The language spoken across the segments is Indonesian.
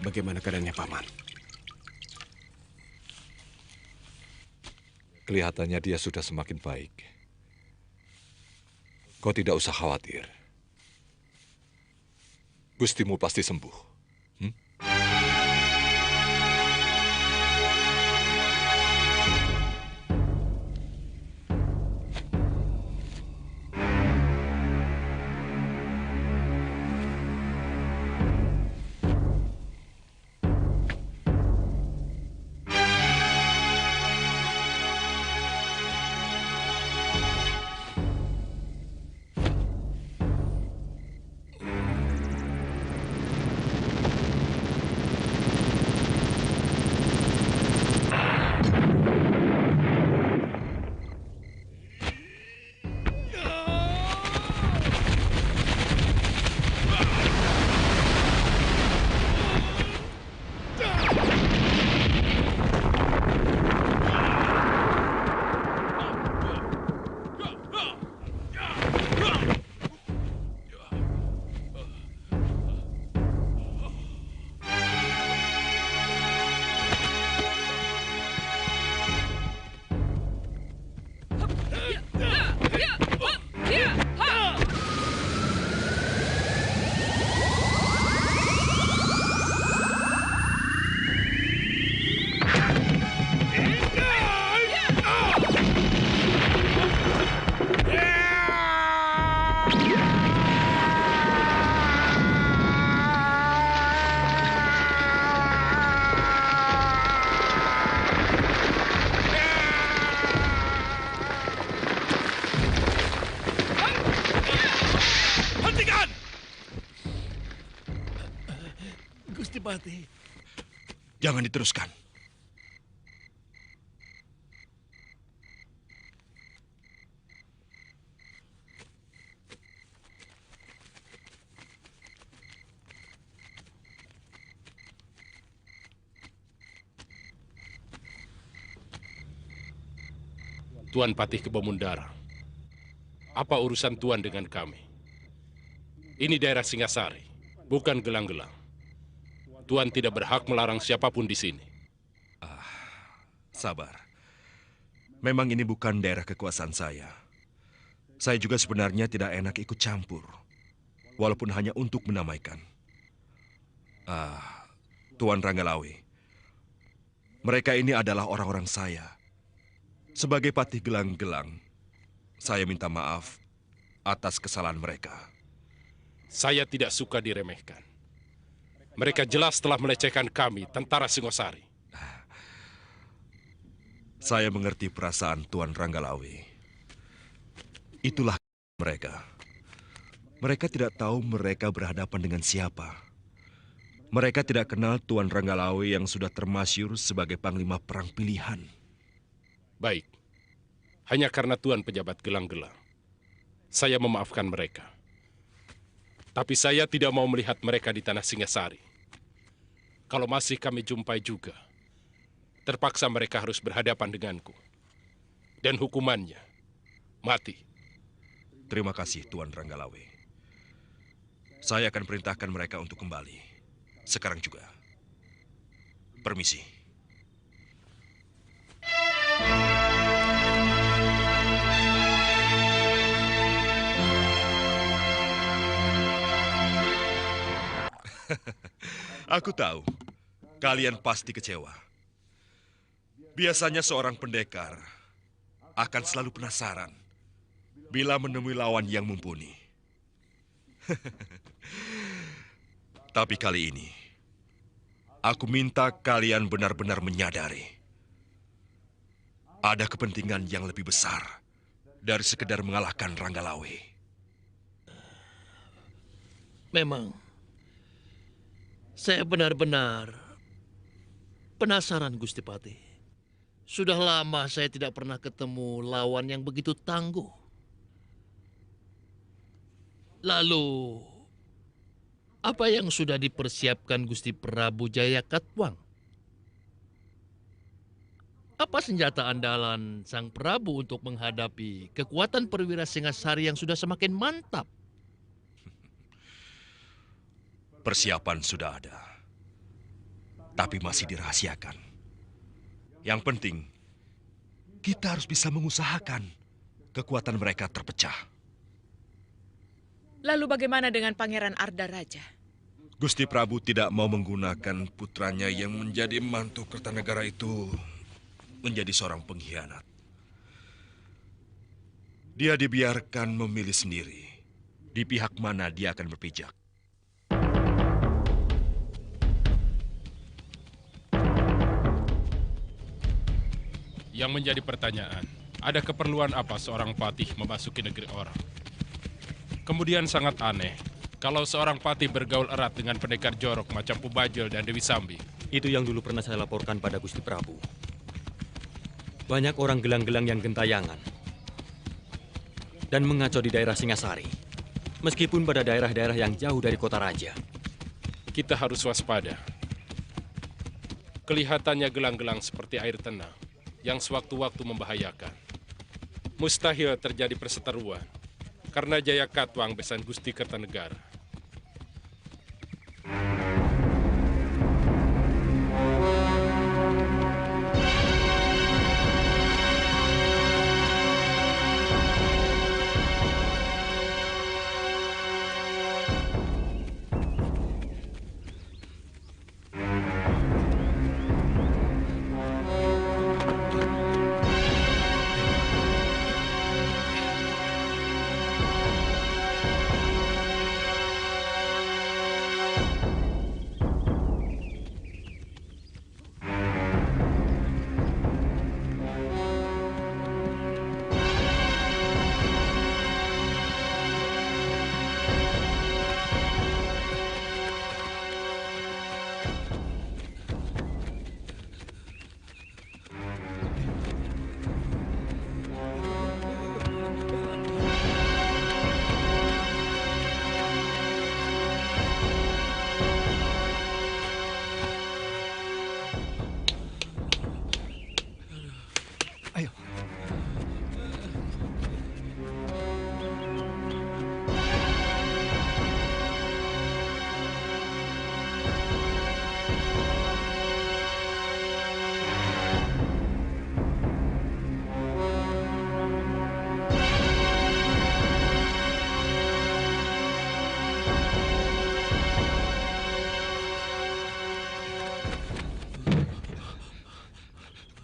Bagaimana keadaannya, Paman? Kelihatannya dia sudah semakin baik. Kau tidak usah khawatir. Gustimu pasti sembuh. Hmm? Gusti Patih. Jangan diteruskan. Tuan Patih Kebomundara, apa urusan Tuan dengan kami? Ini daerah Singasari, bukan gelang-gelang. Tuan tidak berhak melarang siapapun di sini. Sabar. Memang ini bukan daerah kekuasaan saya. Saya juga sebenarnya tidak enak ikut campur. Walaupun hanya untuk menamaikan. Tuan Ranggalawe. Mereka ini adalah orang-orang saya. Sebagai patih gelang-gelang, saya minta maaf atas kesalahan mereka. Saya tidak suka diremehkan. Mereka jelas telah melecehkan kami, tentara Singosari. Saya mengerti perasaan Tuan Ranggalawe. Itulah mereka. Mereka tidak tahu mereka berhadapan dengan siapa. Mereka tidak kenal Tuan Ranggalawe yang sudah termasyhur sebagai panglima perang pilihan. Baik, hanya karena Tuan pejabat gelang-gelang, saya memaafkan mereka. Tapi saya tidak mau melihat mereka di tanah Singasari. Kalau masih kami jumpai juga, terpaksa mereka harus berhadapan denganku. Dan hukumannya, mati. Terima kasih, Tuan Ranggalawe. Saya akan perintahkan mereka untuk kembali. Sekarang juga. Permisi. Aku tahu, kalian pasti kecewa. Biasanya seorang pendekar akan selalu penasaran bila menemui lawan yang mumpuni. Tapi kali ini, aku minta kalian benar-benar menyadari ada kepentingan yang lebih besar dari sekedar mengalahkan Ranggalawe. Memang, saya benar-benar penasaran, Gusti Patih. Sudah lama saya tidak pernah ketemu lawan yang begitu tangguh. Lalu, apa yang sudah dipersiapkan Gusti Prabu Jayakatwang? Apa senjata andalan Sang Prabu untuk menghadapi kekuatan perwira Singasari yang sudah semakin mantap? Persiapan sudah ada. tapi masih dirahasiakan. Yang penting, kita harus bisa mengusahakan kekuatan mereka terpecah. Lalu bagaimana dengan Pangeran Arda Raja? Gusti Prabu tidak mau menggunakan putranya yang menjadi mantu Kertanegara itu menjadi seorang pengkhianat. Dia dibiarkan memilih sendiri di pihak mana dia akan berpijak. Yang menjadi pertanyaan, ada keperluan apa seorang patih memasuki negeri orang? Kemudian sangat aneh, kalau seorang patih bergaul erat dengan pendekar jorok macam Pubajel dan Dewi Sambi. Itu yang dulu pernah saya laporkan pada Gusti Prabu. Banyak orang gelang-gelang yang gentayangan dan mengacau di daerah Singasari, meskipun pada daerah-daerah yang jauh dari kota raja. Kita harus waspada. Kelihatannya gelang-gelang seperti air tenang yang sewaktu-waktu membahayakan. Mustahil terjadi perseteruan karena Jaya Katwang besan Gusti Kertanegara.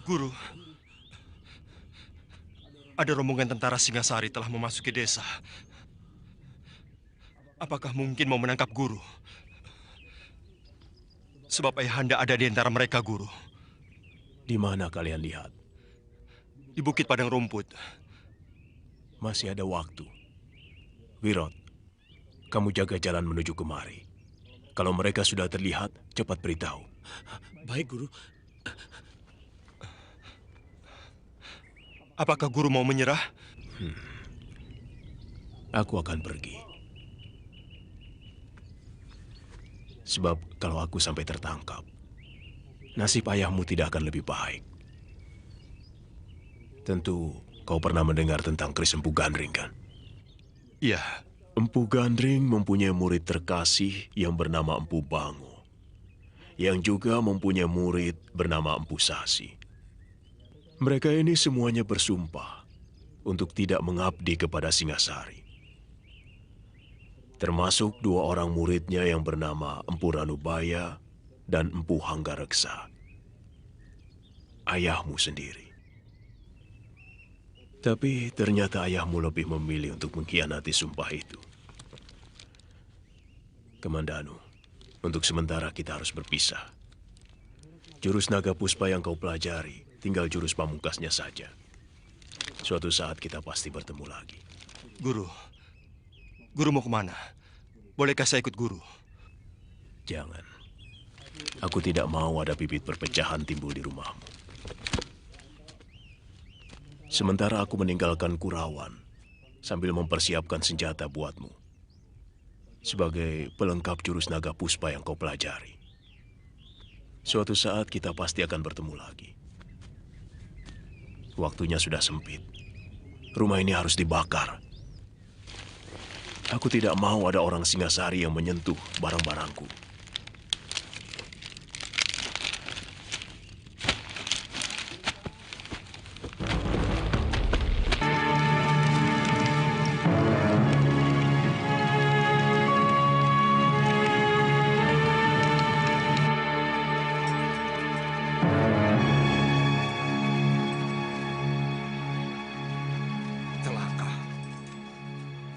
Guru, ada rombongan tentara Singasari telah memasuki desa. Apakah mungkin mau menangkap Guru? Sebab ayahanda ada di antara mereka, Guru. Di mana kalian lihat? Di Bukit Padang Rumput. Masih ada waktu. Wirot, kamu jaga jalan menuju kemari. Kalau mereka sudah terlihat, cepat beritahu. Baik, Guru. Apakah Guru mau menyerah? Aku akan pergi. Sebab kalau aku sampai tertangkap, nasib ayahmu tidak akan lebih baik. Tentu kau pernah mendengar tentang Kris Empu Gandring, kan? Iya. Empu Gandring mempunyai murid terkasih yang bernama Empu Bango, yang juga mempunyai murid bernama Empu Sasi. Mereka ini semuanya bersumpah untuk tidak mengabdi kepada Singasari. Termasuk dua orang muridnya yang bernama Empu Ranubaya dan Empu Hanggareksa. Ayahmu sendiri. Tapi ternyata ayahmu lebih memilih untuk mengkhianati sumpah itu. Kamandanu, untuk sementara kita harus berpisah. Jurus naga puspa yang kau pelajari, tinggal jurus pamungkasnya saja. Suatu saat kita pasti bertemu lagi. Guru mau kemana? Bolehkah saya ikut Guru? Jangan. Aku tidak mau ada bibit perpecahan timbul di rumahmu. Sementara aku meninggalkan Kurawan sambil mempersiapkan senjata buatmu. Sebagai pelengkap jurus naga puspa yang kau pelajari. Suatu saat kita pasti akan bertemu lagi. Waktunya sudah sempit. Rumah ini harus dibakar. Aku tidak mau ada orang Singasari yang menyentuh barang-barangku.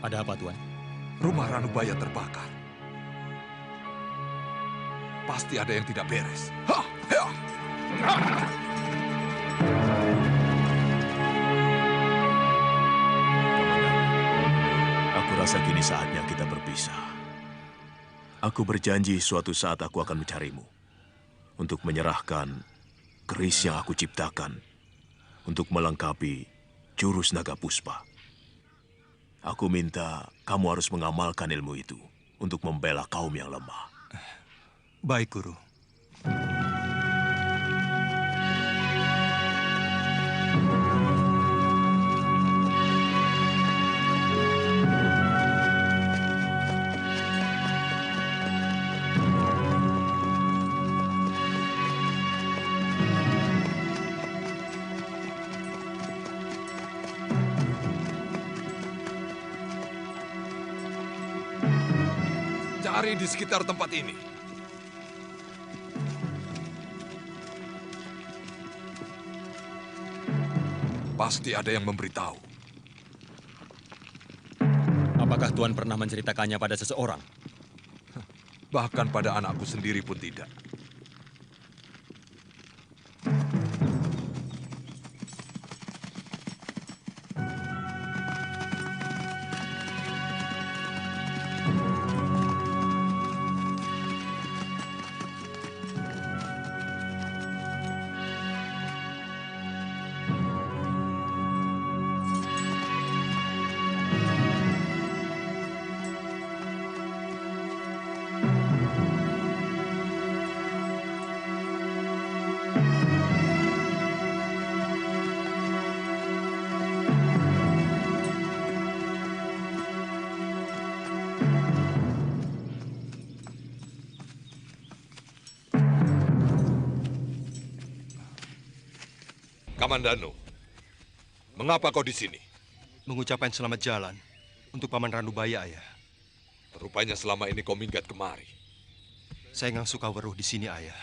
Ada apa, Tuan? Rumah Ranubaya terbakar. Pasti ada yang tidak beres. Hah! Hea! Aku rasa kini saatnya kita berpisah. Aku berjanji suatu saat aku akan mencarimu untuk menyerahkan keris yang aku ciptakan untuk melengkapi jurus naga puspa. Aku minta kamu harus mengamalkan ilmu itu untuk membela kaum yang lemah. Baik, Guru. Cari di sekitar tempat ini. Pasti ada yang memberitahu. Apakah Tuan pernah menceritakannya pada seseorang? Bahkan pada anakku sendiri pun tidak. Kamandanu, mengapa kau di sini? Mengucapkan selamat jalan untuk Paman Ranubaya, Ayah. Rupanya selama ini kau minggat kemari. Saya nggak suka weruh di sini, Ayah.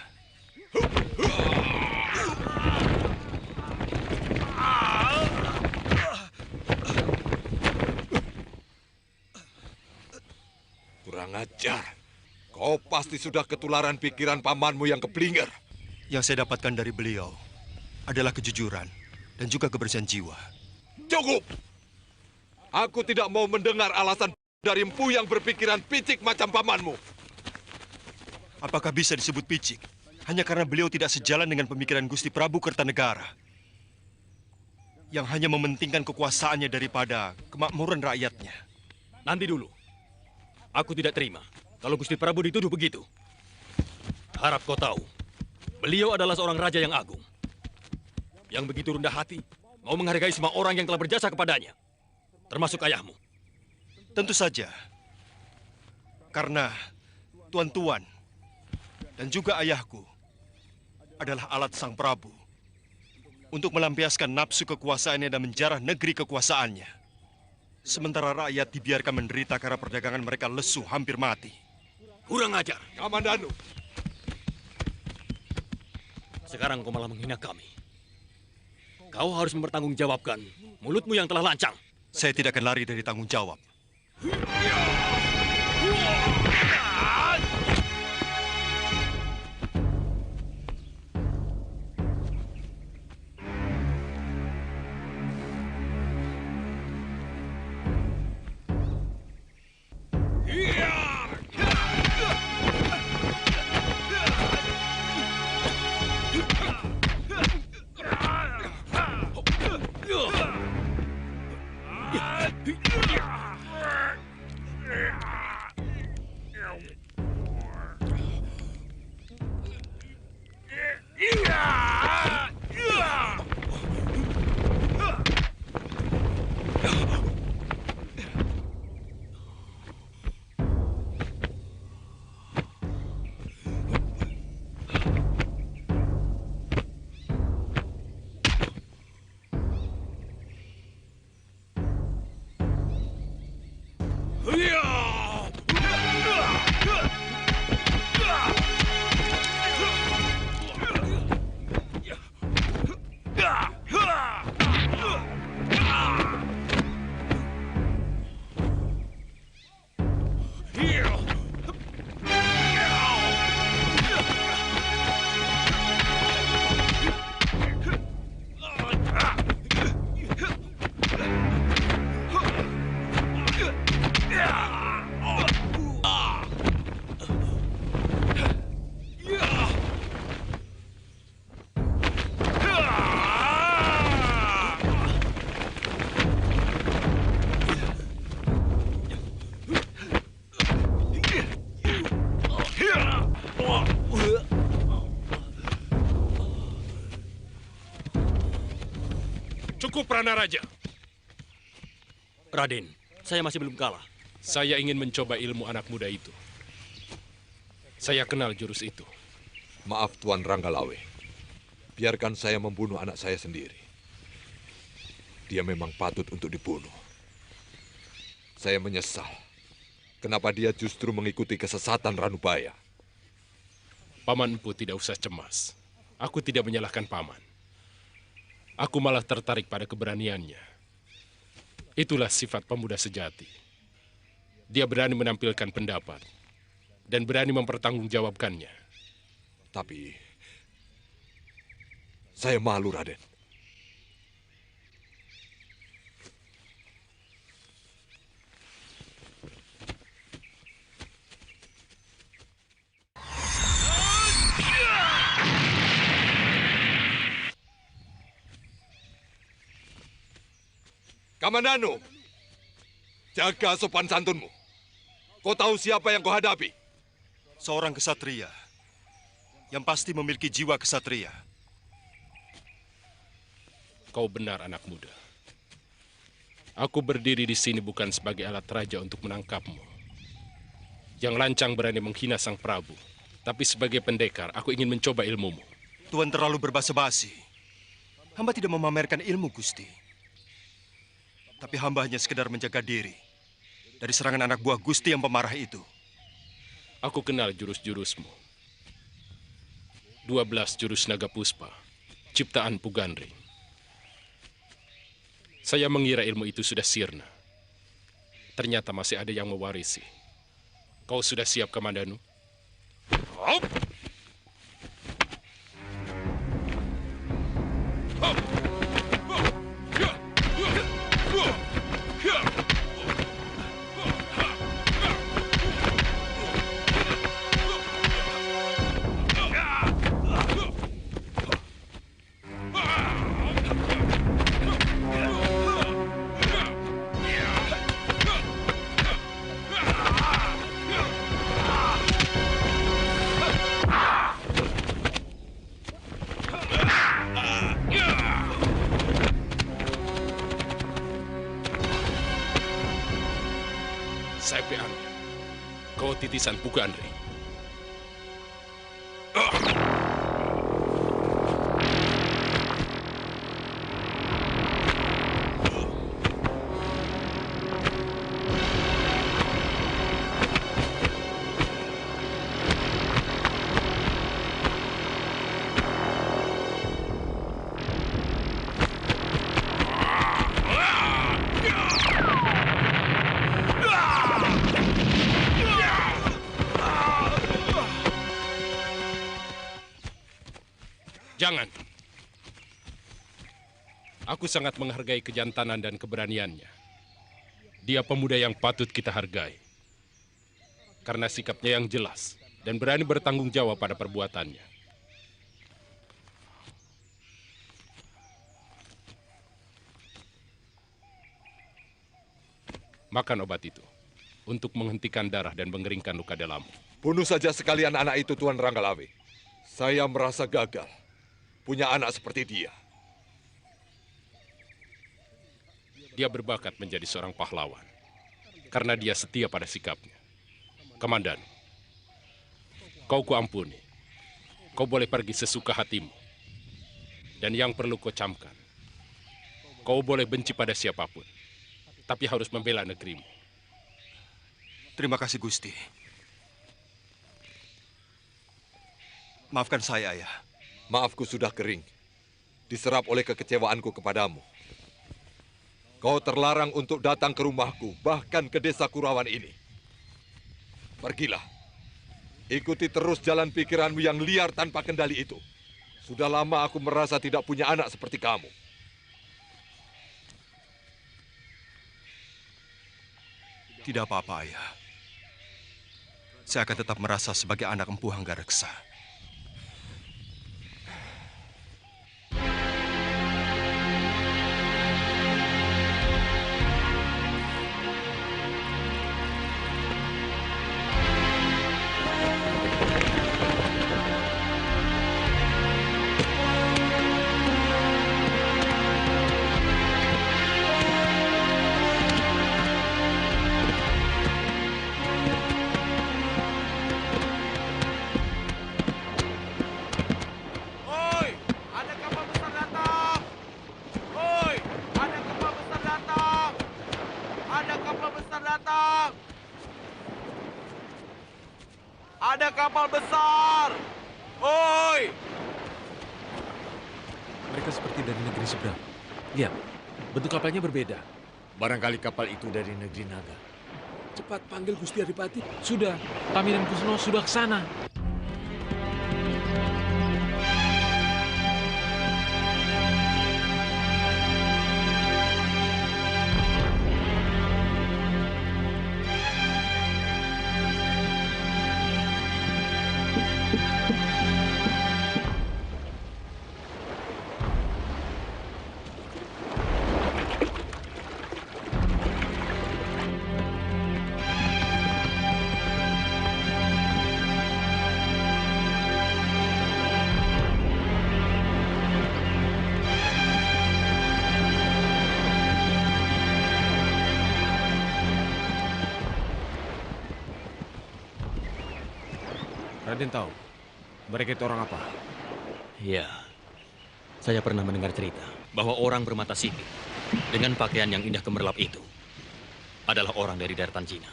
Kurang ajar. Kau pasti sudah ketularan pikiran pamanmu yang keblinger. Yang saya dapatkan dari beliau adalah kejujuran dan juga kebersihan jiwa. Cukup! Aku tidak mau mendengar alasan dari empu yang berpikiran picik macam pamanmu. Apakah bisa disebut picik hanya karena beliau tidak sejalan dengan pemikiran Gusti Prabu Kertanegara yang hanya mementingkan kekuasaannya daripada kemakmuran rakyatnya? Nanti dulu. Aku tidak terima kalau Gusti Prabu dituduh begitu. Harap kau tahu, beliau adalah seorang raja yang agung, yang begitu rendah hati, mau menghargai semua orang yang telah berjasa kepadanya, termasuk ayahmu. Tentu saja, karena tuan-tuan dan juga ayahku adalah alat sang Prabu untuk melampiaskan nafsu kekuasaannya dan menjarah negeri kekuasaannya. Sementara rakyat dibiarkan menderita karena perdagangan mereka lesu hampir mati. Kurang ajar. Kamandanu, Sekarang kau malah menghina kami. Kau harus mempertanggungjawabkan mulutmu yang telah lancang. Saya tidak akan lari dari tanggung jawab. Cukup, Pranaraja. Raden, saya masih belum kalah. Saya ingin mencoba ilmu anak muda itu. Saya kenal jurus itu. Maaf Tuan Ranggalawe. Biarkan saya membunuh anak saya sendiri. Dia memang patut untuk dibunuh. Saya menyesal. Kenapa dia justru mengikuti kesesatan Ranubaya? Paman Empu tidak usah cemas. Aku tidak menyalahkan Paman. Aku malah tertarik pada keberaniannya. Itulah sifat pemuda sejati. Dia berani menampilkan pendapat dan berani mempertanggungjawabkannya. Tapi saya malu, Raden. Kamandanu, jaga sopan santunmu. Kau tahu siapa yang kau hadapi? Seorang kesatria yang pasti memiliki jiwa kesatria. Kau benar, anak muda. Aku berdiri di sini bukan sebagai alat raja untuk menangkapmu. Yang lancang berani menghina Sang Prabu. Tapi sebagai pendekar, aku ingin mencoba ilmumu. Tuan terlalu berbasa-basi. Hamba tidak memamerkan ilmu, Gusti. Tapi hamba hanya sekedar menjaga diri dari serangan anak buah Gusti yang pemarah itu. Aku kenal jurus-jurusmu. 12 jurus naga puspa, ciptaan Pugandring. Saya mengira ilmu itu sudah sirna. Ternyata masih ada yang mewarisi. Kau sudah siap, Kamandanu? Hop! Saya peang. Kau titisan Pugandring. Jangan. Aku sangat menghargai kejantanan dan keberaniannya. Dia pemuda yang patut kita hargai. Karena sikapnya yang jelas dan berani bertanggung jawab pada perbuatannya. Makan obat itu untuk menghentikan darah dan mengeringkan luka dalammu. Bunuh saja sekalian anak itu, Tuan Ranggalawe. Saya merasa gagal punya anak seperti dia. Dia berbakat menjadi seorang pahlawan karena dia setia pada sikapnya. Komandan, kau kuampuni. Kau boleh pergi sesuka hatimu. Dan yang perlu kau camkan, kau boleh benci pada siapapun, tapi harus membela negerimu. Terima kasih, Gusti. Maafkan saya, Ayah. Maafku sudah kering, diserap oleh kekecewaanku kepadamu. Kau terlarang untuk datang ke rumahku, bahkan ke desa Kurawan ini. Pergilah, ikuti terus jalan pikiranmu yang liar tanpa kendali itu. Sudah lama aku merasa tidak punya anak seperti kamu. Tidak apa-apa, Ayah. Saya akan tetap merasa sebagai anak Empu Hanggareksa. besar! Oi! Mereka seperti dari negeri seberang. Lihat, bentuk kapalnya berbeda. Barangkali kapal itu dari negeri Naga. Cepat panggil Gusti Adipati. Sudah, kami dan Kusno sudah ke sana. Raden tahu, mereka itu orang apa? Ya, saya pernah mendengar cerita bahwa orang bermata sipit dengan pakaian yang indah gemerlap itu adalah orang dari daratan Cina.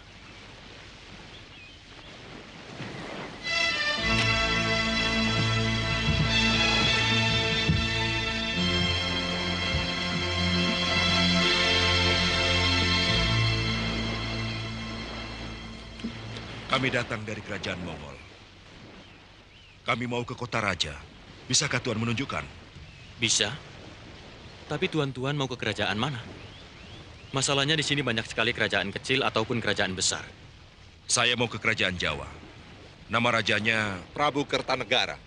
Kami datang dari kerajaan Mongol. Kami mau ke kota raja. Bisakah Tuan menunjukkan? Bisa. Tapi tuan-tuan mau ke kerajaan mana? Masalahnya di sini banyak sekali kerajaan kecil ataupun kerajaan besar. Saya mau ke kerajaan Jawa. Nama rajanya Prabu Kertanegara.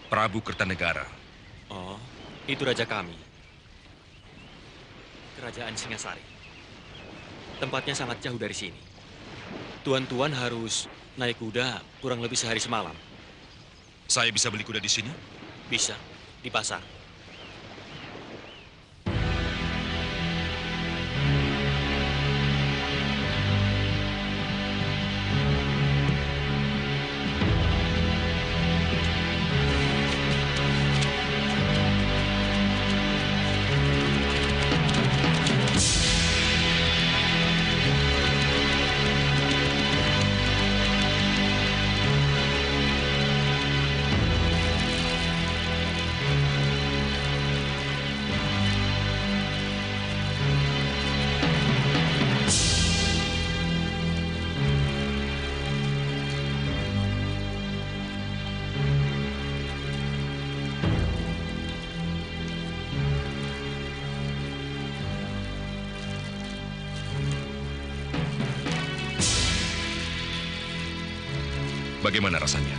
Prabu Kertanegara. Oh, itu raja kami. Kerajaan Singasari. Tempatnya sangat jauh dari sini. Tuan-tuan harus naik kuda kurang lebih sehari semalam. Saya bisa beli kuda di sini? Bisa, di pasar. Bagaimana rasanya?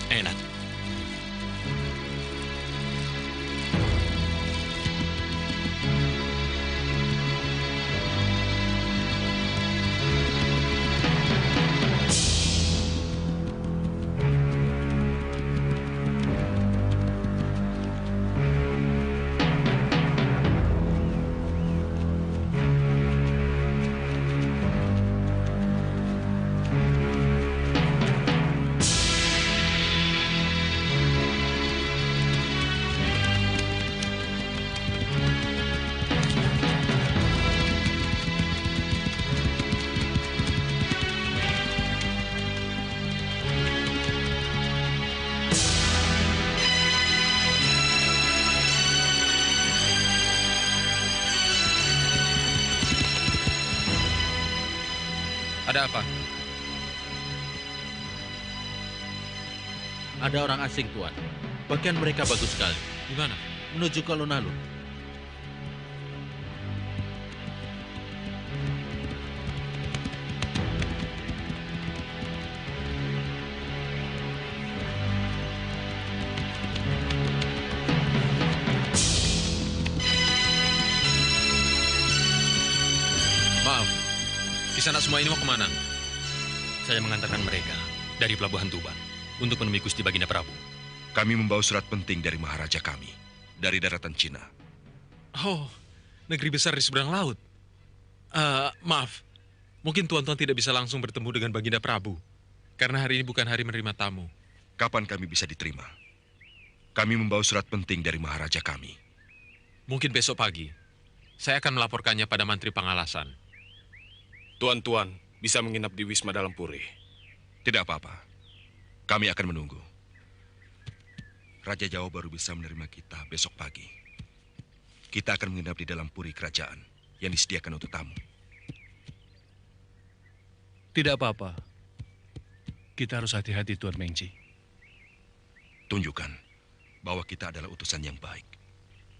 Enak. Ada apa? Ada orang asing, Tuan. Pakaian mereka bagus sekali. Di mana? Menuju ke alun-alun. Maaf, Kisanak semua ini mau kemana? Saya mengantarkan mereka dari Pelabuhan Tuban untuk menemui Gusti Baginda Prabu. Kami membawa surat penting dari Maharaja kami, dari daratan Cina. Oh, negeri besar di seberang laut. Maaf, mungkin tuan-tuan tidak bisa langsung bertemu dengan Baginda Prabu, karena hari ini bukan hari menerima tamu. Kapan kami bisa diterima? Kami membawa surat penting dari Maharaja kami. Mungkin besok pagi. Saya akan melaporkannya pada Mantri Pangalasan. Tuan-tuan bisa menginap di Wisma Dalam Puri. Tidak apa-apa. Kami akan menunggu. Raja Jawa baru bisa menerima kita besok pagi. Kita akan menginap di dalam puri kerajaan yang disediakan untuk tamu. Tidak apa-apa. Kita harus hati-hati, Tuan Mengci. Tunjukkan bahwa kita adalah utusan yang baik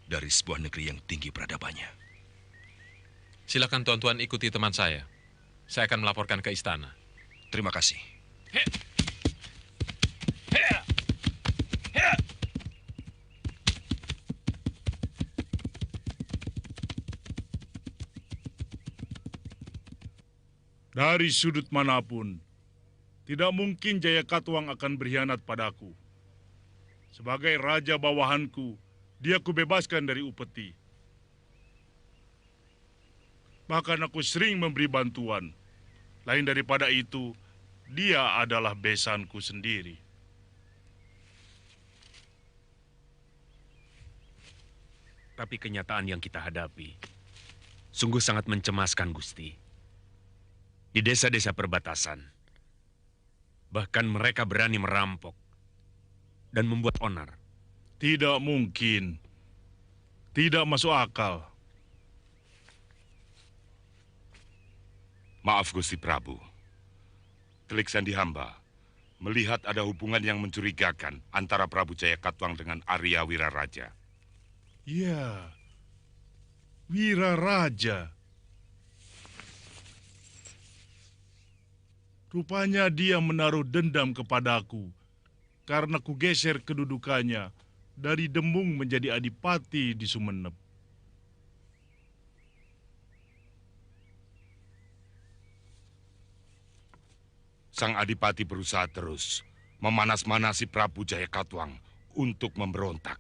dari sebuah negeri yang tinggi peradabannya. Silakan tuan-tuan ikuti teman saya. Saya akan melaporkan ke istana. Terima kasih. Dari sudut manapun, tidak mungkin Jayakatwang akan berkhianat padaku. Sebagai raja bawahanku, dia kubebaskan dari upeti. Bahkan aku sering memberi bantuan. Lain daripada itu, dia adalah besanku sendiri. Tapi kenyataan yang kita hadapi sungguh sangat mencemaskan, Gusti. Di desa-desa perbatasan, bahkan mereka berani merampok dan membuat onar. Tidak mungkin. Tidak masuk akal. Maaf, Gusti Prabu. Telik Sandi hamba melihat ada hubungan yang mencurigakan antara Prabu Jayakatwang dengan Arya Wiraraja. Ya, Wiraraja. Rupanya dia menaruh dendam kepadaku karena kugeser kedudukannya dari Demung menjadi adipati di Sumenep. Sang adipati berusaha terus memanas-manasi Prabu Jayakatwang untuk memberontak.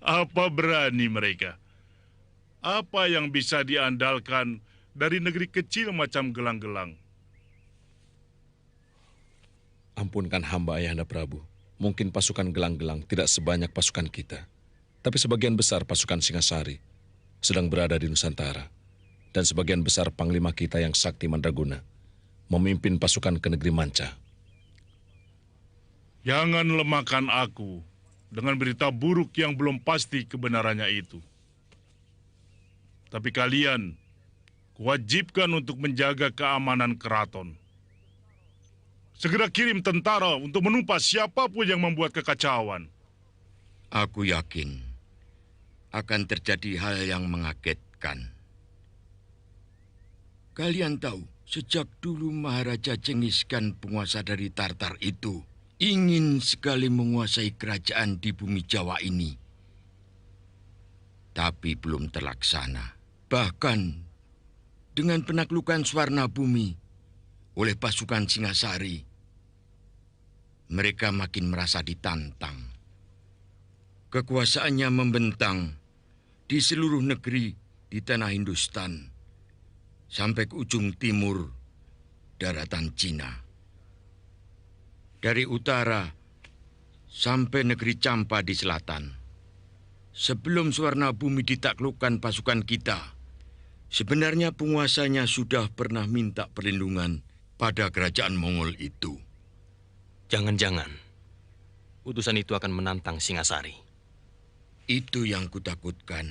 Apa berani mereka? Apa yang bisa diandalkan dari negeri kecil macam Gelang-Gelang? Ampunkan hamba Ayahanda Prabu. Mungkin pasukan Gelang-Gelang tidak sebanyak pasukan kita. Tapi sebagian besar pasukan Singasari sedang berada di Nusantara. Dan sebagian besar panglima kita yang sakti Mandraguna memimpin pasukan ke negeri Manca. Jangan lemahkan aku dengan berita buruk yang belum pasti kebenarannya itu. Tapi kalian wajibkan untuk menjaga keamanan keraton. Segera kirim tentara untuk menumpas siapapun yang membuat kekacauan. Aku yakin akan terjadi hal yang mengagetkan. Kalian tahu, sejak dulu Maharaja Cengis Khan, penguasa dari Tartar itu, ingin sekali menguasai kerajaan di bumi Jawa ini. Tapi belum terlaksana. Bahkan dengan penaklukan Swarna Bumi oleh pasukan Singasari, mereka makin merasa ditantang. Kekuasaannya membentang di seluruh negeri di tanah Hindustan, sampai ke ujung timur daratan Cina. Dari utara sampai negeri Campa di selatan. Sebelum Swarna Bumi ditaklukkan pasukan kita, sebenarnya penguasanya sudah pernah minta perlindungan pada kerajaan Mongol itu. Jangan-jangan utusan itu akan menantang Singasari. Itu yang kutakutkan.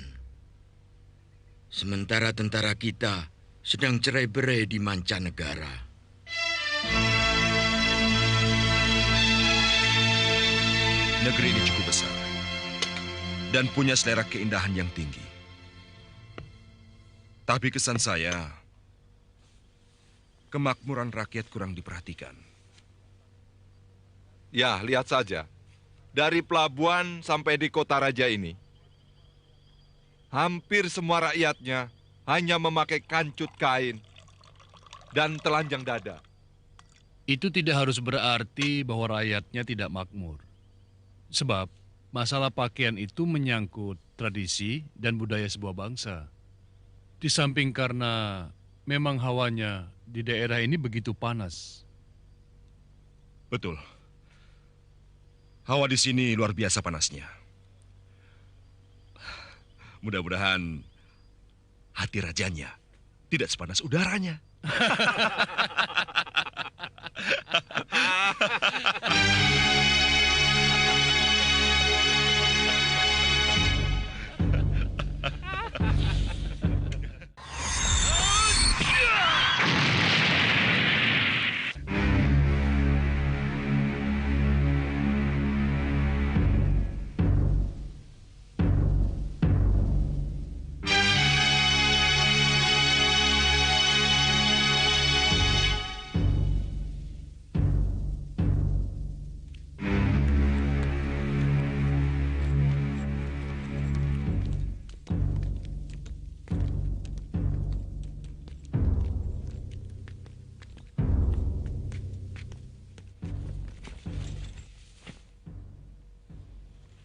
Sementara tentara kita sedang cerai-berai di mancanegara. Negeri ini cukup besar dan punya selera keindahan yang tinggi. Tapi kesan saya, kemakmuran rakyat kurang diperhatikan. Ya, lihat saja. Dari pelabuhan sampai di kota raja ini, hampir semua rakyatnya hanya memakai kancut kain dan telanjang dada. Itu tidak harus berarti bahwa rakyatnya tidak makmur. Sebab masalah pakaian itu menyangkut tradisi dan budaya sebuah bangsa. Di samping karena memang hawanya di daerah ini begitu panas. Betul. Hawa di sini luar biasa panasnya. Mudah-mudahan hati rajanya tidak sepanas udaranya.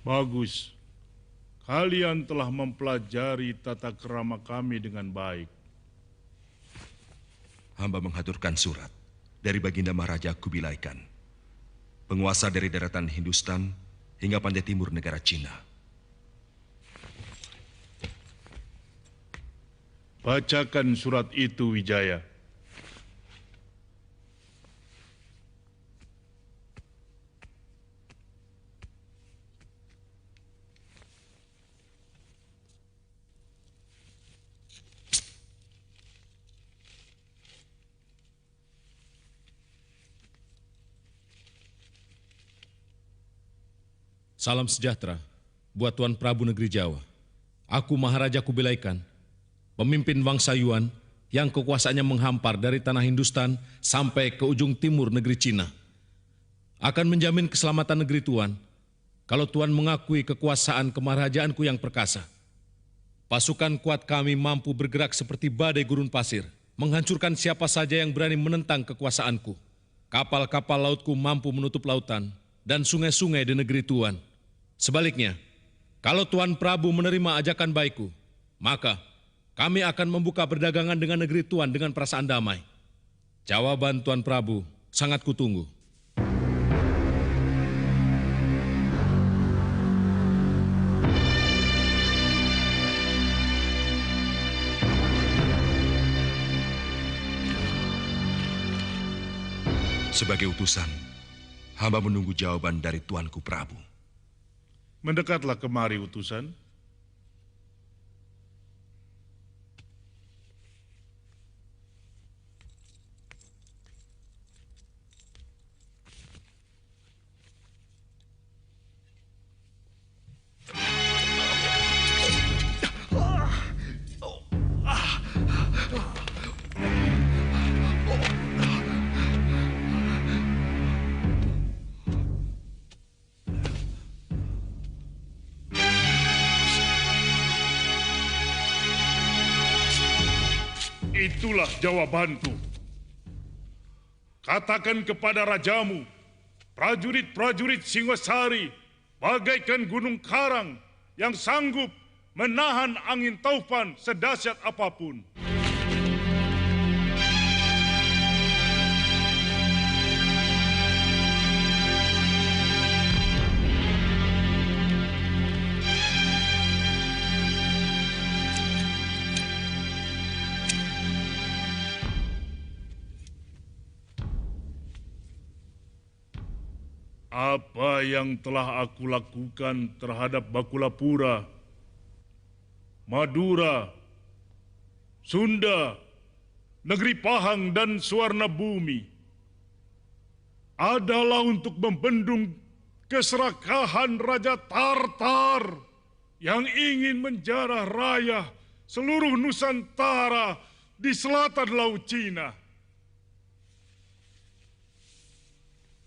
Bagus. Kalian telah mempelajari tata krama kami dengan baik. Hamba mengaturkan surat dari Baginda Maharaja Kubilai Khan, penguasa dari daratan Hindustan hingga pantai timur negara Cina. Bacakan surat itu, Wijaya. Salam sejahtera buat Tuan Prabu Negeri Jawa. Aku Maharaja Kubilai Khan, pemimpin bangsa Yuan yang kekuasaannya menghampar dari tanah Hindustan sampai ke ujung timur negeri Cina. Akan menjamin keselamatan negeri Tuan kalau Tuan mengakui kekuasaan kemaharajaanku yang perkasa. Pasukan kuat kami mampu bergerak seperti badai gurun pasir, menghancurkan siapa saja yang berani menentang kekuasaanku. Kapal-kapal lautku mampu menutup lautan dan sungai-sungai di negeri Tuan. Sebaliknya, kalau Tuan Prabu menerima ajakan baikku, maka kami akan membuka perdagangan dengan negeri Tuan dengan perasaan damai. Jawaban Tuan Prabu sangat kutunggu. Sebagai utusan, hamba menunggu jawaban dari Tuanku Prabu. Mendekatlah kemari, utusan. Itulah jawabanku. Katakan kepada rajamu, prajurit-prajurit Singosari bagaikan gunung karang yang sanggup menahan angin taufan sedahsyat apapun. Apa yang telah aku lakukan terhadap Bakulapura, Madura, Sunda, Negeri Pahang dan Suwarna Bumi adalah untuk membendung keserakahan Raja Tartar yang ingin menjarah raya seluruh Nusantara di selatan Laut Cina.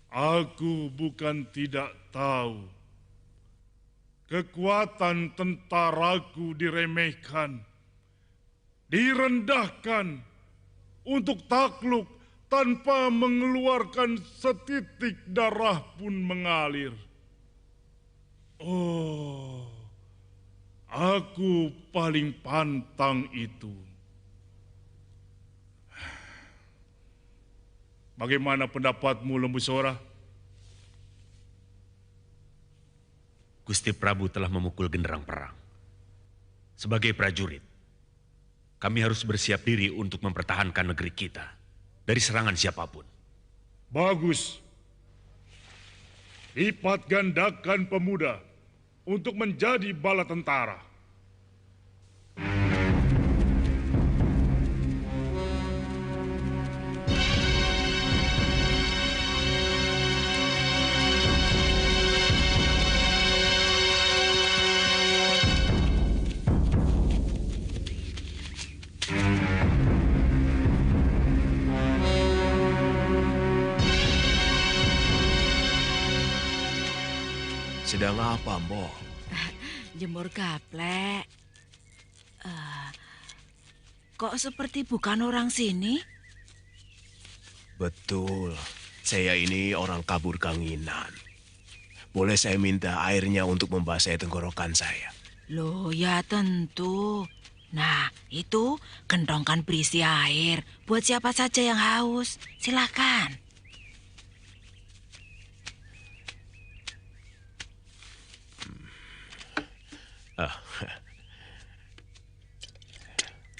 Aku bukan tidak tahu. Kekuatan tentaraku diremehkan, direndahkan untuk takluk tanpa mengeluarkan setitik darah pun mengalir. Oh, aku paling pantang itu. Bagaimana pendapatmu, Lembu Sora? Gusti Prabu telah memukul genderang perang. Sebagai prajurit, kami harus bersiap diri untuk mempertahankan negeri kita dari serangan siapapun. Bagus. Lipat gandakan pemuda untuk menjadi bala tentara. Sedang apa, Mbok? Jemur gaplek. Kok seperti bukan orang sini? Betul, saya ini orang kabur kanginan. Boleh saya minta airnya untuk membasahi tenggorokan saya? Loh, ya tentu. Nah, itu gendongkan berisi air buat siapa saja yang haus. Silakan.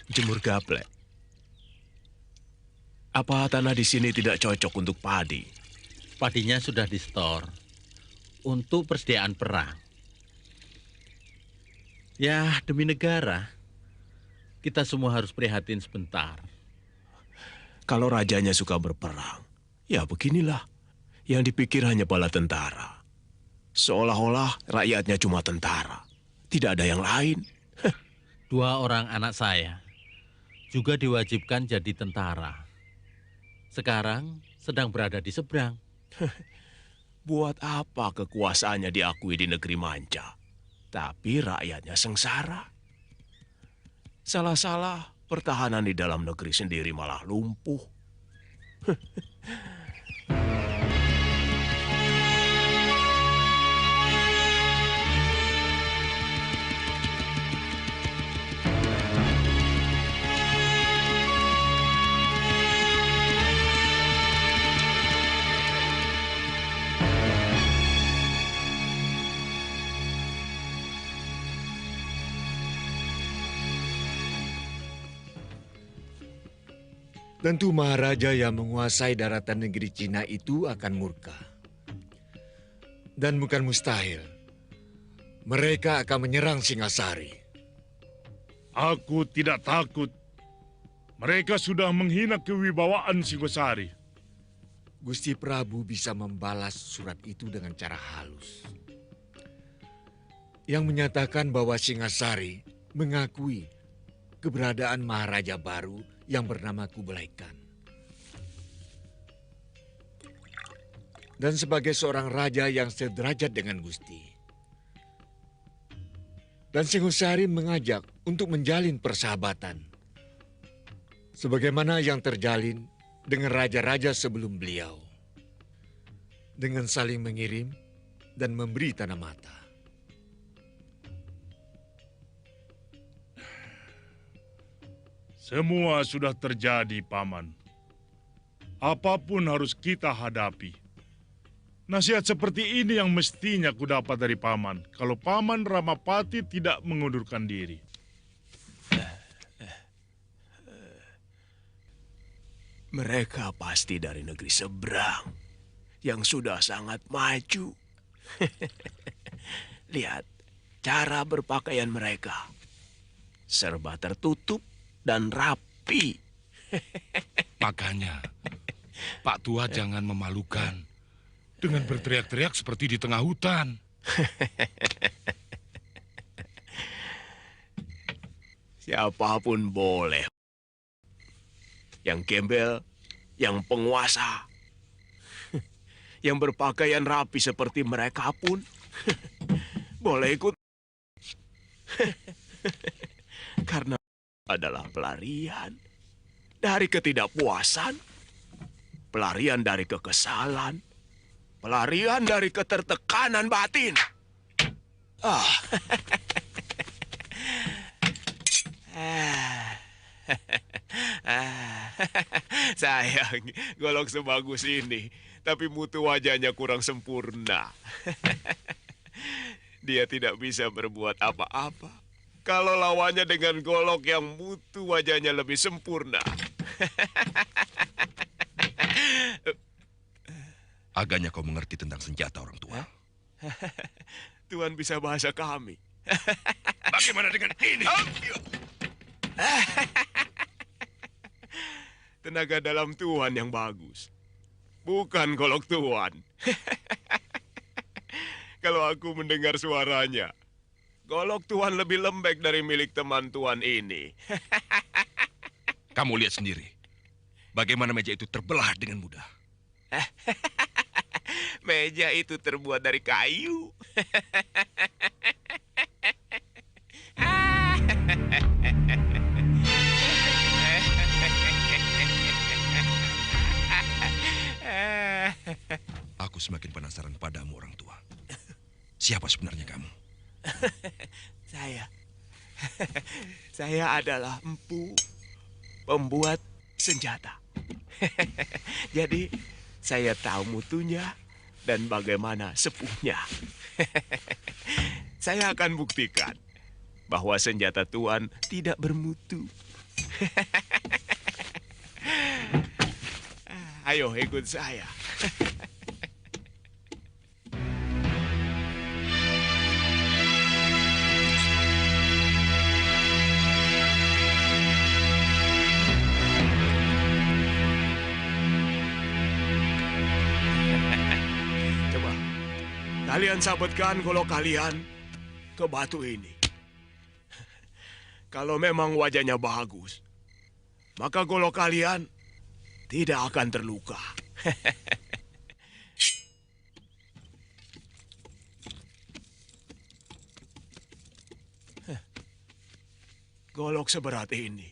Jemur gaplek. Apa tanah di sini tidak cocok untuk padi? Padinya sudah di-store untuk persediaan perang. Ya, demi negara, kita semua harus prihatin sebentar. Kalau rajanya suka berperang, ya beginilah. Yang dipikir hanya bala tentara. Seolah-olah rakyatnya cuma tentara. Tidak ada yang lain. 2 orang anak saya juga diwajibkan jadi tentara. Sekarang sedang berada di seberang. Buat apa kekuasaannya diakui di negeri manca, tapi rakyatnya sengsara? Salah-salah, pertahanan di dalam negeri sendiri malah lumpuh. Tentu Maharaja yang menguasai daratan negeri Cina itu akan murka. Dan bukan mustahil, mereka akan menyerang Singasari. Aku tidak takut. Mereka sudah menghina kewibawaan Singasari. Gusti Prabu bisa membalas surat itu dengan cara halus. Yang menyatakan bahwa Singasari mengakui keberadaan Maharaja baru yang bernama Kublai Khan. Dan sebagai seorang raja yang sederajat dengan Gusti. Dan Singosari mengajak untuk menjalin persahabatan. Sebagaimana yang terjalin dengan raja-raja sebelum beliau. Dengan saling mengirim dan memberi tanda mata. Semua sudah terjadi, Paman. Apapun harus kita hadapi. Nasihat seperti ini yang mestinya kudapat dari Paman, kalau Paman Ramapati tidak mengundurkan diri. Mereka pasti dari negeri seberang, yang sudah sangat maju. Lihat cara berpakaian mereka. Serba tertutup dan rapi. Makanya, Pak Tua jangan memalukan dengan berteriak-teriak seperti di tengah hutan. Siapapun boleh. Yang gembel, yang penguasa, yang berpakaian rapi seperti mereka pun boleh ikut. Karena adalah pelarian dari ketidakpuasan, pelarian dari kekesalan, pelarian dari ketertekanan batin. Sayang, golok sebagus ini, tapi mutu wajahnya kurang sempurna. Dia tidak bisa berbuat apa-apa kalau lawannya dengan golok yang mutu wajahnya lebih sempurna. Agaknya kau mengerti tentang senjata, orang tua. Tuhan bisa bahasa kami. Bagaimana dengan ini? Tenaga dalam Tuhan yang bagus. Bukan golok Tuhan. Kalau aku mendengar suaranya, golok Tuhan lebih lembek dari milik teman Tuhan ini. Kamu lihat sendiri. Bagaimana meja itu terbelah dengan mudah. Meja itu terbuat dari kayu. Aku semakin penasaran padamu, orang tua. Siapa sebenarnya kamu? Saya adalah empu pembuat senjata. Jadi saya tahu mutunya dan bagaimana sepuhnya. Saya akan buktikan bahwa senjata Tuan tidak bermutu. Ayo ikut saya. Coba, kalian sabetkan golok kalian ke batu ini. Kalau memang wajahnya bagus, maka golok kalian tidak akan terluka. Golok seberat ini,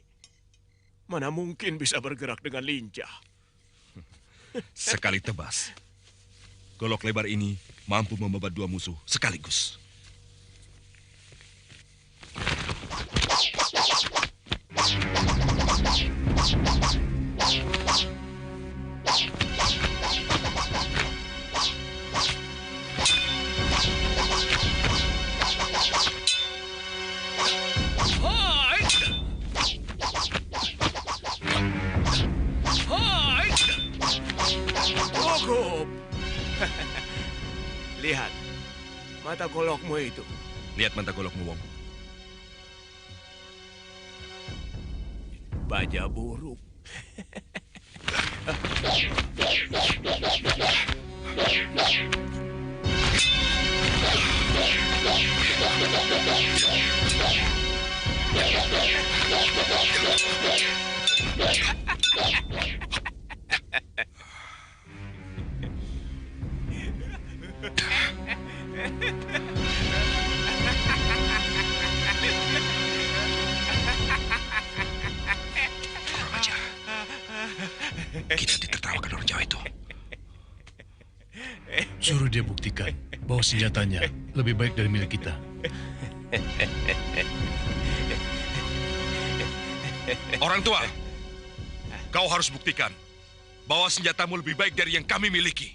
mana mungkin bisa bergerak dengan lincah? Sekali tebas. Golok lebar ini mampu membabat dua musuh sekaligus. Cukup. Lihat, mata golokmu itu. Lihat mata golokmu, Wong. Baja buruk. Kita ditertawakan orang Jawa itu. Suruh dia buktikan bahwa senjatanya lebih baik dari milik kita. Orang tua, kau harus buktikan bahwa senjatamu lebih baik dari yang kami miliki.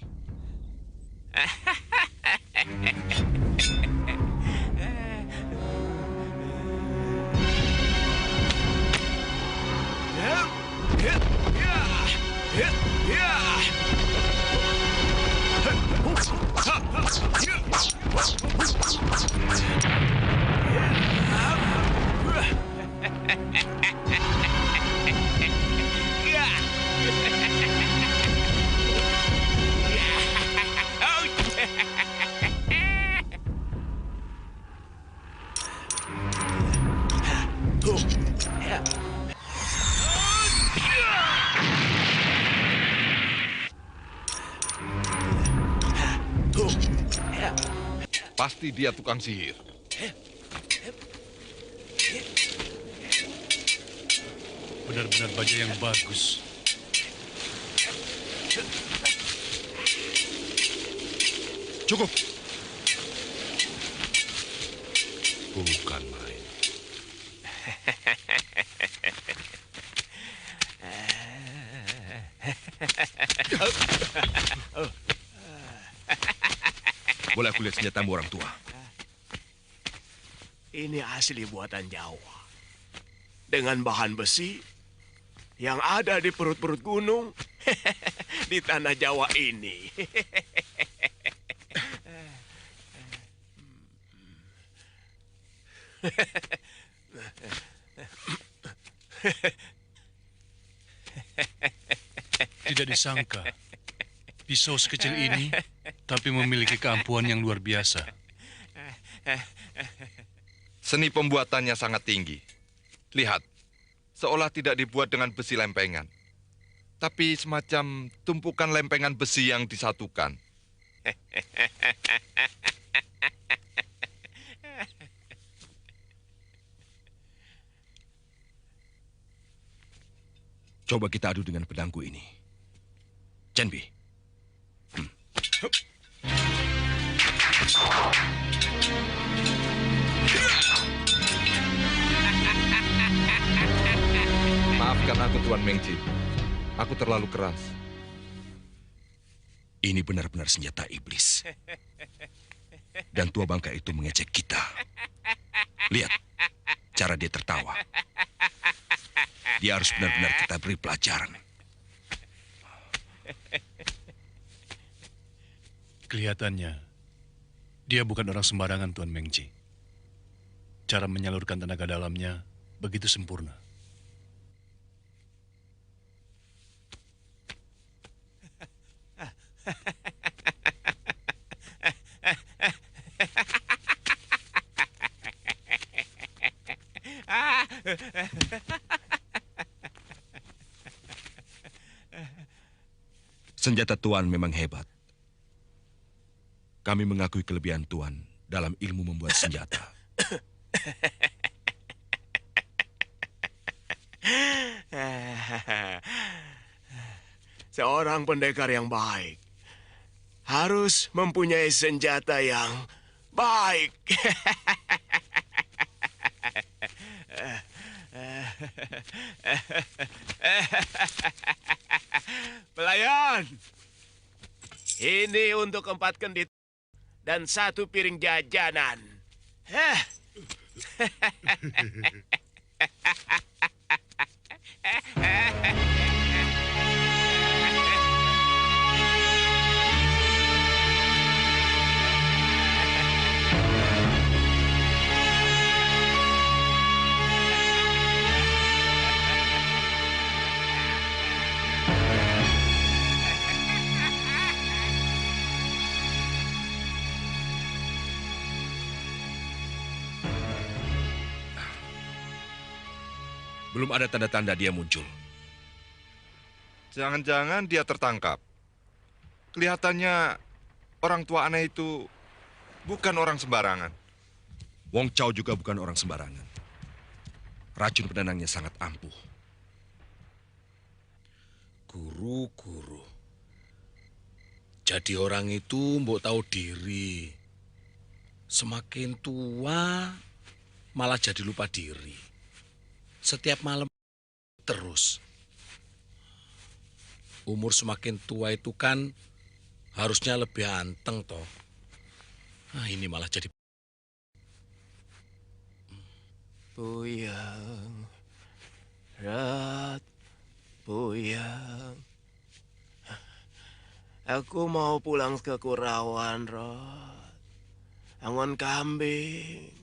Pasti dia tukang sihir. Benar-benar baja yang bagus. Cukup. Bukan main. Boleh aku lihat senjatamu, orang tua? Ini asli buatan Jawa. Dengan bahan besi yang ada di perut-perut gunung di tanah Jawa ini. Tidak disangka, pisau sekecil ini tapi memiliki keampuhan yang luar biasa. Seni pembuatannya sangat tinggi. Lihat, seolah tidak dibuat dengan besi lempengan, tapi semacam tumpukan lempengan besi yang disatukan. Coba kita adu dengan pedangku ini. Chenbi. Maafkan aku, Tuan Mengji. Aku terlalu keras. Ini benar-benar senjata iblis. Dan tua bangka itu mengejek kita. Lihat, cara dia tertawa. Dia harus benar-benar kita beri pelajaran. Kelihatannya, dia bukan orang sembarangan, Tuan Mengji. Cara menyalurkan tenaga dalamnya begitu sempurna. Senjata Tuan memang hebat. Kami mengakui kelebihan Tuan dalam ilmu membuat senjata. Seorang pendekar yang baik harus mempunyai senjata yang baik. Pelayan, ini untuk 4 kendit dan 1 piring jajanan. Belum ada tanda-tanda dia muncul. Jangan-jangan dia tertangkap. Kelihatannya orang tua aneh itu bukan orang sembarangan. Wong Chow juga bukan orang sembarangan. Racun penenangnya sangat ampuh. Guru. Jadi orang itu mbok tahu diri. Semakin tua malah jadi lupa diri. Setiap malam terus. Umur semakin tua itu kan harusnya lebih anteng toh. Nah, ini malah jadi Puyang, Rat, Puyang. Aku mau pulang ke Kurawan, Rat. Angon kambing.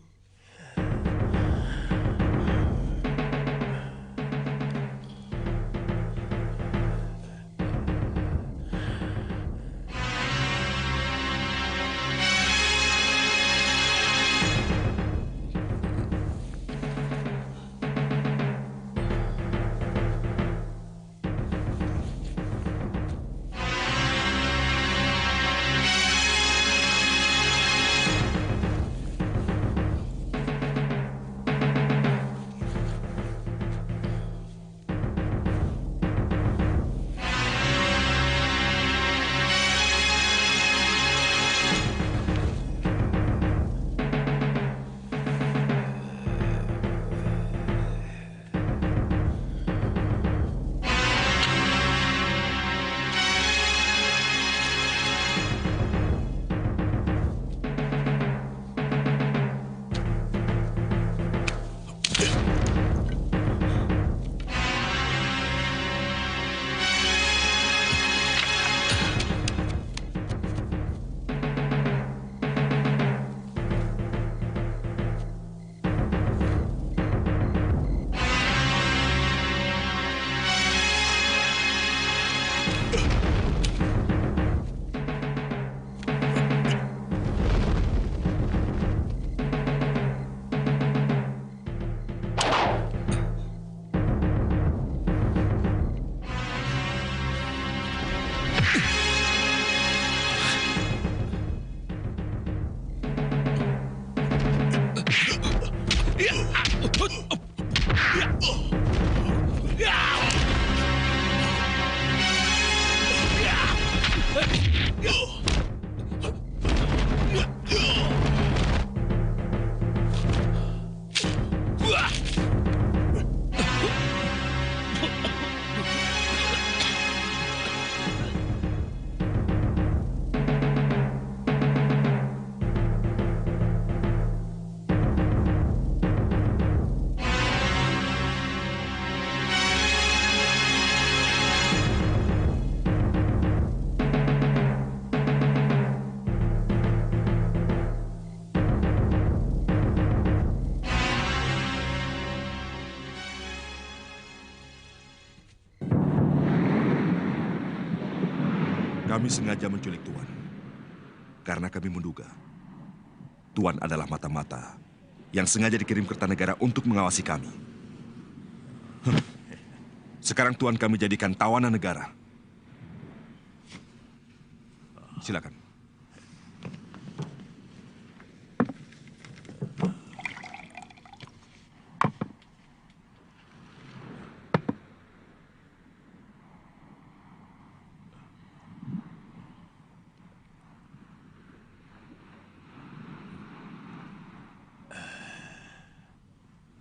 Kami sengaja menculik Tuan. Karena kami menduga Tuan adalah mata-mata yang sengaja dikirim Kertanegara untuk mengawasi kami. Sekarang Tuan kami jadikan tawanan negara. Silakan.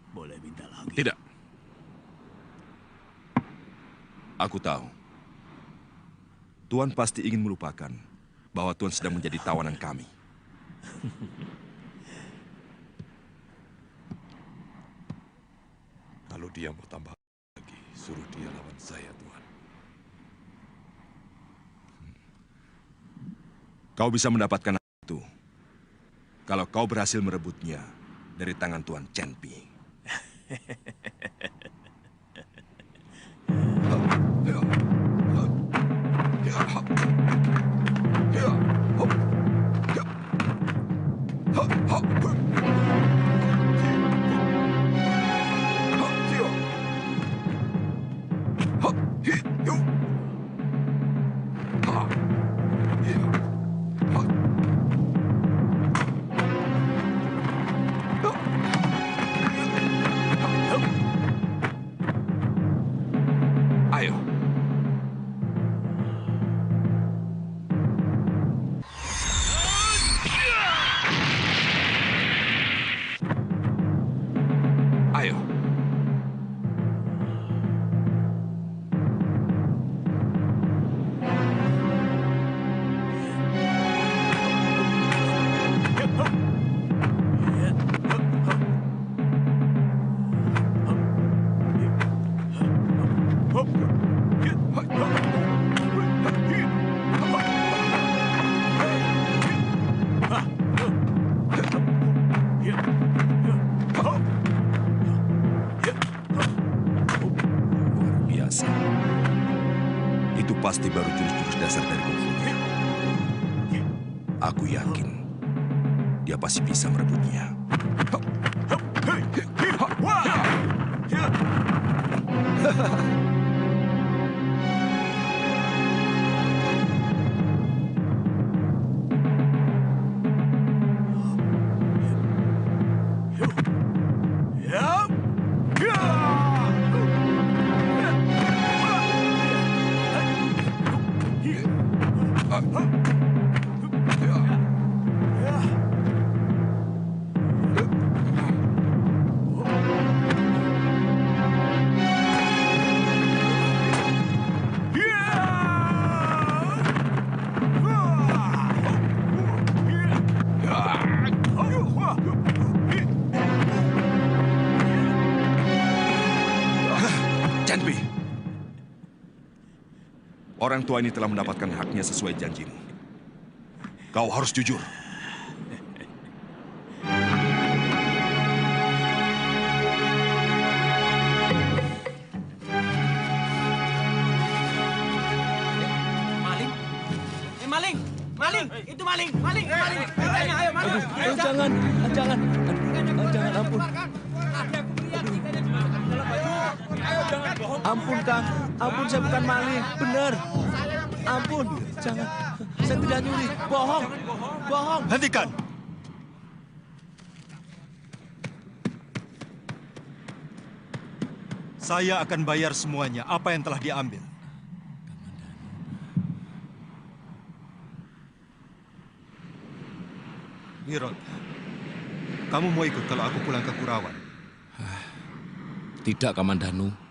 Boleh minta lagi? Tidak. Aku tahu. Tuan pasti ingin melupakan bahwa Tuan sedang menjadi tawanan kami. Kalau dia mau tambah lagi, suruh dia lawan saya, Tuan. Kau bisa mendapatkan itu kalau kau berhasil merebutnya dari tangan Tuan Chen Pi. Ayo. Ayo. Luar biasa. Itu pasti baru jurus-jurus dasar dari kungfunya. Aku yakin dia pasti bisa merebutnya. Chen Pi, orang tua ini telah mendapatkan haknya sesuai janjimu. Kau harus jujur. Maling? Maling! Maling! Itu maling! Maling! Maling! Ikannya, ayo maling! Ayo, Jangan, jangan, jangan, ampun. Ampun, Kang. Ampun, saya bukan maling. Benar. Ampun, jangan. Saya tidak nyuri. Bohong. Bohong. Hentikan. Saya akan bayar semuanya apa yang telah diambil. Nirod, kamu mau ikut kalau aku pulang ke Kurawan? Tidak, Kamandanu.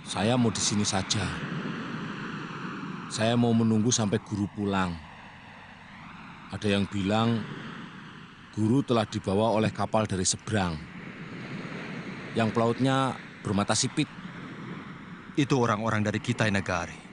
Saya mau di sini saja. Saya mau menunggu sampai guru pulang. Ada yang bilang guru telah dibawa oleh kapal dari seberang. Yang pelautnya bermata sipit. Itu orang-orang dari Kitai Nagari.